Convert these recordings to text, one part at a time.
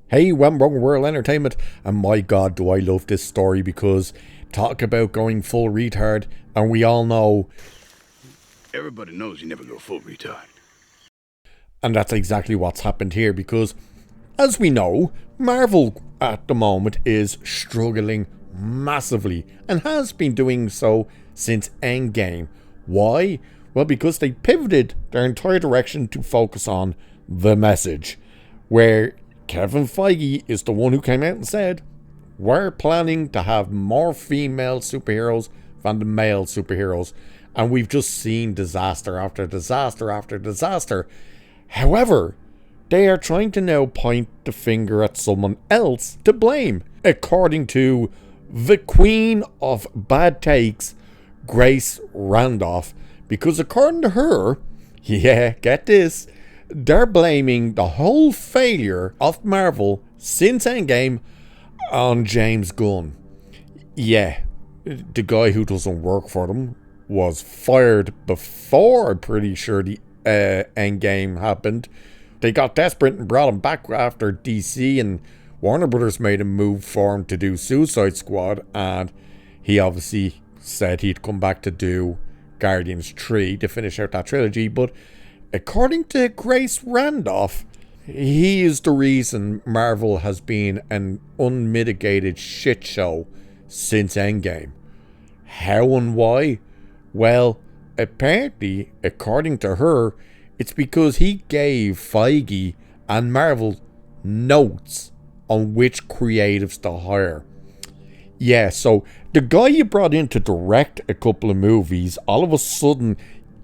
Hey, Wrong World Entertainment, and my god do I love this story, because talk about going full retard, and we all know, everybody knows you never go full retard. And that's exactly what's happened here, because as we know, Marvel at the moment is struggling massively, and has been doing so since Endgame. Why? Well, because they pivoted their entire direction to focus on the message, where Kevin Feige is the one who came out and said, we're planning to have more female superheroes than the male superheroes. And we've just seen disaster after disaster after disaster. However, they are trying to now point the finger at someone else to blame, according to the queen of bad takes, Grace Randolph. Because according to her, yeah, get this, they're blaming the whole failure of Marvel since Endgame on James Gunn. Yeah, the guy who doesn't work for them was fired before, I'm pretty sure, the Endgame happened. They got desperate and brought him back after DC and Warner Brothers made a move for him to do Suicide Squad, and he obviously said he'd come back to do Guardians 3 to finish out that trilogy. But according to Grace Randolph, he is the reason Marvel has been an unmitigated shit show since Endgame. How and why? Well, apparently, according to her, it's because he gave Feige and Marvel notes on which creatives to hire. Yeah, so the guy you brought in to direct a couple of movies all of a sudden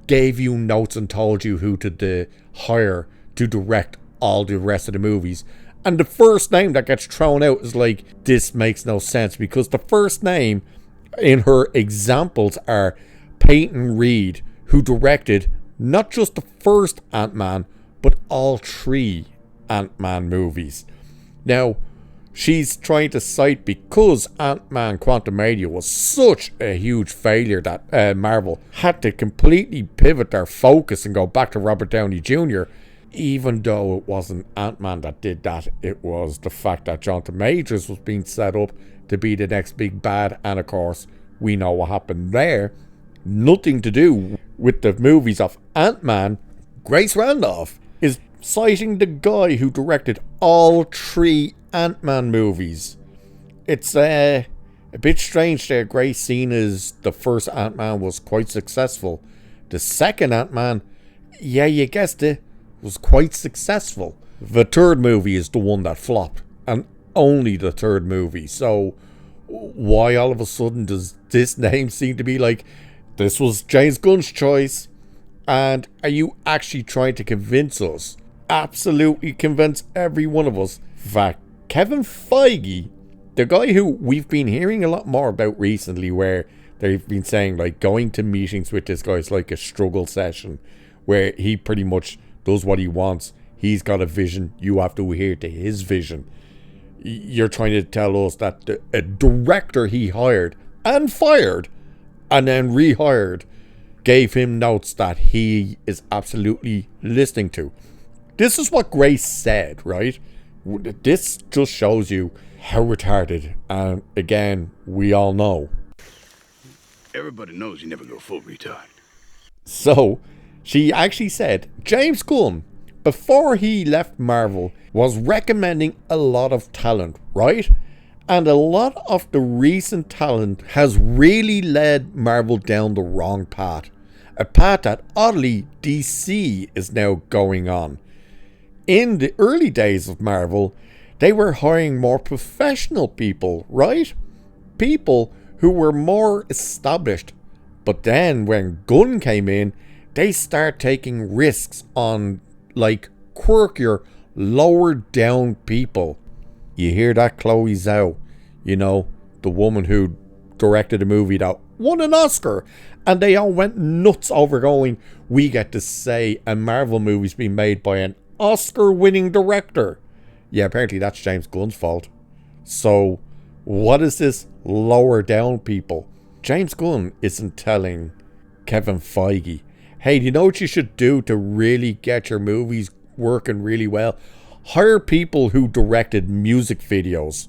gave you notes and told you who to hire to direct all the rest of the movies. And the first name that gets thrown out is like, this makes no sense, because the first name in her examples are Peyton Reed, who directed not just the first Ant-Man, but all three Ant-Man movies. Now, she's trying to cite because Ant-Man Quantumania was such a huge failure that Marvel had to completely pivot their focus and go back to Robert Downey Jr. Even though it wasn't Ant-Man that did that, it was the fact that Jonathan Majors was being set up to be the next big bad, and of course, we know what happened there. Nothing to do with the movies of Ant-Man. Grace Randolph is citing the guy who directed all three Ant-Man movies. It's a bit strange there. Grace, seen as the first Ant-Man was quite successful. The second Ant-Man, yeah, you guessed it, was quite successful. The third movie is the one that flopped, and only the third movie. So why all of a sudden does this name seem to be like, this was James Gunn's choice? And are you actually trying to convince us, absolutely convince every one of us, that Kevin Feige, the guy who we've been hearing a lot more about recently, where they've been saying like going to meetings with this guy is like a struggle session, where he pretty much does what he wants. He's got a vision, you have to adhere to his vision. You're trying to tell us that a director he hired and fired and then rehired gave him notes that he is absolutely listening to. This is what Grace said, right? This just shows you how retarded, and again, we all know. Everybody knows you never go full retard. So, she actually said James Gunn, before he left Marvel, was recommending a lot of talent, right? And a lot of the recent talent has really led Marvel down the wrong path. A path that oddly DC is now going on. In the early days of Marvel, they were hiring more professional people, right? People who were more established. But then when Gunn came in, they start taking risks on like quirkier, lower down people. You hear that, Chloe Zhao? You know, the woman who directed a movie that won an Oscar, and they all went nuts over going, we get to say a Marvel movie's been made by an Oscar-winning director. Yeah, apparently that's James Gunn's fault. So, what is this lower down people? James Gunn isn't telling Kevin Feige, hey, do you know what you should do to really get your movies working really well? Hire people who directed music videos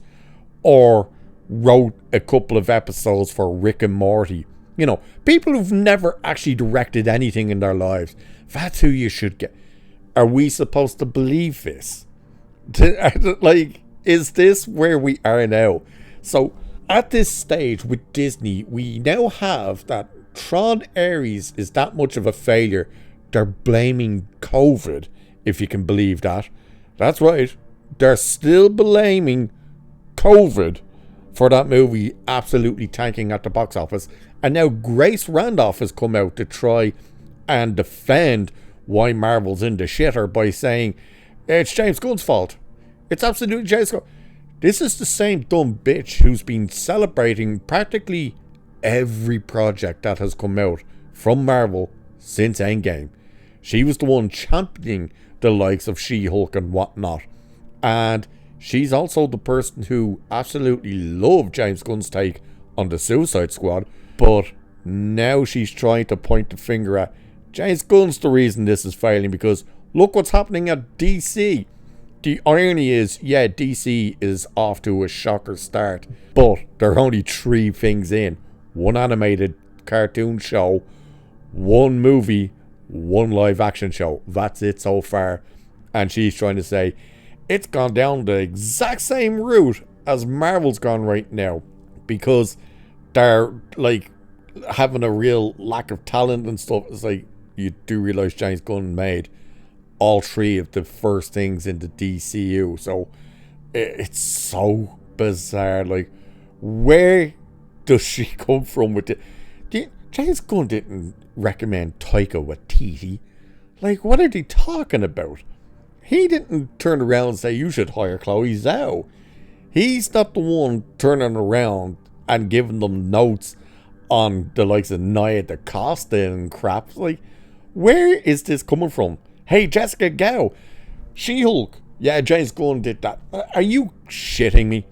or wrote a couple of episodes for Rick and Morty. You know, people who've never actually directed anything in their lives. That's who you should get. Are we supposed to believe this? Like, is this where we are now? So, at this stage with Disney, we now have that Tron Ares is that much of a failure. They're blaming COVID, if you can believe that. That's right. They're still blaming COVID for that movie absolutely tanking at the box office. And now Grace Randolph has come out to try and defend why Marvel's in the shitter by saying it's James Gunn's fault. It's absolutely James Gunn. This is the same dumb bitch who's been celebrating practically every project that has come out from Marvel since Endgame. She was the one championing the likes of She-Hulk and whatnot. And she's also the person who absolutely loved James Gunn's take on the Suicide Squad. But now she's trying to point the finger at James Gunn's the reason this is failing, because look what's happening at DC. The irony is, yeah, DC is off to a shocker start, but there are only 3 things in. 1 animated cartoon show, 1 movie, 1 live action show. That's it so far. And she's trying to say it's gone down the exact same route as Marvel's gone right now, because they're like having a real lack of talent and stuff. It's like, you do realize James Gunn made all 3 of the first things in the DCU, so it's so bizarre. Like, where does she come from with it? James Gunn didn't recommend Taika Waititi. Like, what are they talking about? He didn't turn around and say you should hire Chloe Zhao. He's not the one turning around and giving them notes on the likes of Nia DaCosta and crap. Like, where is this coming from? Hey, Jessica Gao, She-Hulk. Yeah, James Gunn did that. Are you shitting me?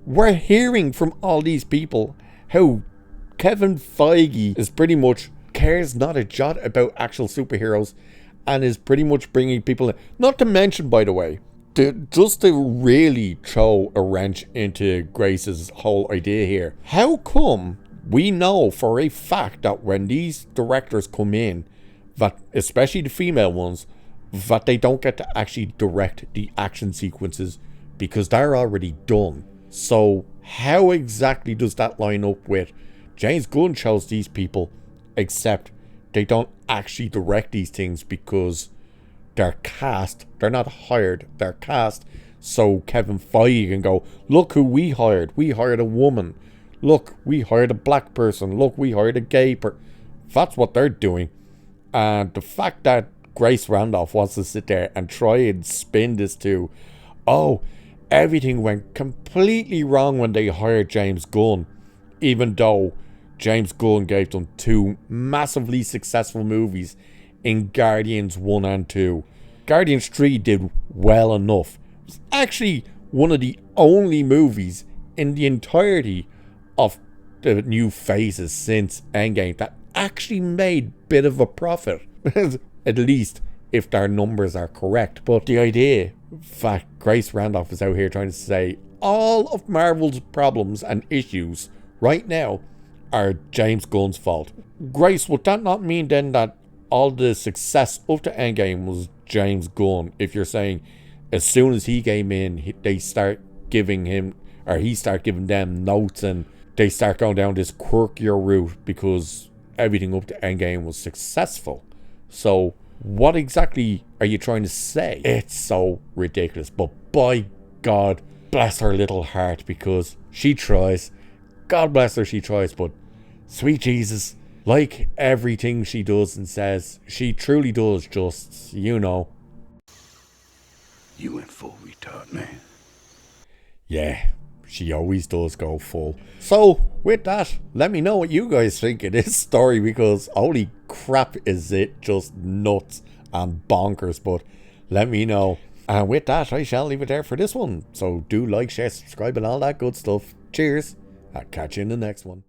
We're hearing from all these people how Kevin Feige is pretty much cares not a jot about actual superheroes and is pretty much bringing people in. Not to mention, by the way, just to really throw a wrench into Grace's whole idea here. How come we know for a fact that when these directors come in, that especially the female ones, that they don't get to actually direct the action sequences because they're already done? So how exactly does that line up with James Gunn chose these people, except they don't actually direct these things because they're cast, they're not hired, they're cast, so Kevin Feige can go, look who we hired a woman, look, we hired a black person, look, we hired a gay person. That's what they're doing. And the fact that Grace Randolph wants to sit there and try and spin this to, oh, everything went completely wrong when they hired James Gunn, even though James Gunn gave them 2 massively successful movies in Guardians 1 and 2. Guardians 3 did well enough. It was actually one of the only movies in the entirety of the new phases since Endgame that actually made a bit of a profit. At least if their numbers are correct. But the idea that Grace Randolph is out here trying to say all of Marvel's problems and issues right now are James Gunn's fault. Grace, would that not mean then that all the success of the Endgame was James Gunn? If you're saying as soon as he came in, they start giving him, or he start giving them notes, and they start going down this quirkier route because everything up to Endgame was successful. So what exactly are you trying to say? It's so ridiculous. But by God, bless her little heart, because she tries. God bless her, she tries. But sweet Jesus, like everything she does and says, she truly does just, you know. You went full retard, man. Yeah, she always does go full. So, with that, let me know what you guys think of this story, because holy crap is it just nuts and bonkers. But let me know. And with that, I shall leave it there for this one. So do like, share, subscribe and all that good stuff. Cheers. I'll catch you in the next one.